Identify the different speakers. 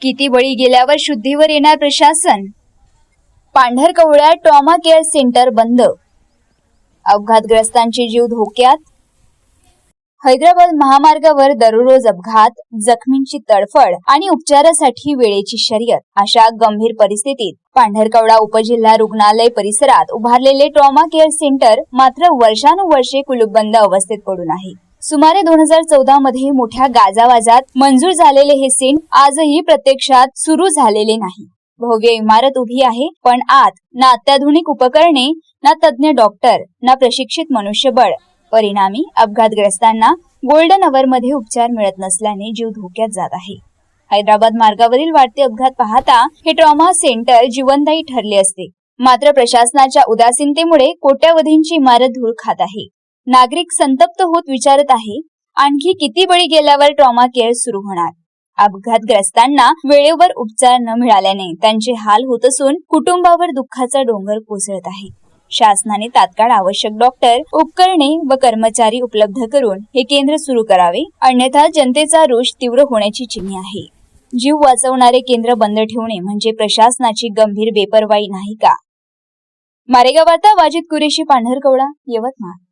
Speaker 1: किती बळी गेल्यावर शुद्धीवर येणार प्रशासन? पांढरकवड्यात ट्रॉमा केअर सेंटर बंद, अपघातग्रस्तांचे जीव धोक्यात. हैदराबाद महामार्गावर दररोज अपघात, जखमींची तडफड आणि उपचारासाठी वेळेची शर्यत. अशा गंभीर परिस्थितीत पांढरकवडा उपजिल्हा रुग्णालय परिसरात उभारलेले ट्रॉमा केअर सेंटर मात्र वर्षानुवर्षे कुलूपबंद अवस्थेत पडून आहे. सुमारे 2014 मध्ये मोठ्या गाजावाजात मंजूर झालेले हे सेंटर आजही प्रत्यक्षात सुरू झालेले नाही. भव्य इमारत उभी आहे, पण आत ना अत्याधुनिक उपकरणे, ना तज्ञ डॉक्टर, ना प्रशिक्षित मनुष्यबळ. परिणामी अपघातग्रस्तांना गोल्डन अवर मध्ये उपचार मिळत नसल्याने जीव धोक्यात जात आहे. हैदराबाद मार्गावरील वाढते अपघात पाहता हे ट्रॉमा सेंटर जीवनदायी ठरले असते. मात्र प्रशासनाच्या उदासीनतेमुळे कोट्यवधींची इमारत धूळ खात आहे. नागरिक संतप्त होत विचारत आहे, आणखी किती बळी गेल्यावर ट्रॉमा केअर सुरू होणार? अपघातग्रस्तांना वेळेवर उपचार न मिळाल्याने त्यांचे हाल होत असून कुटुंबावर दुःखाचा डोंगर कोसळत आहे. शासनाने तात्काळ आवश्यक डॉक्टर, उपकरणे व कर्मचारी उपलब्ध करून हे केंद्र सुरू करावे, अन्यथा जनतेचा रोष तीव्र होण्याची चिन्हे आहे. जीव वाचवणारे केंद्र बंद ठेवणे म्हणजे प्रशासनाची गंभीर बेपर्वाई नाही का? मारेगाव वार्ता, वाजिद कुरेशी, पांढरकवडा, यवतमाळ.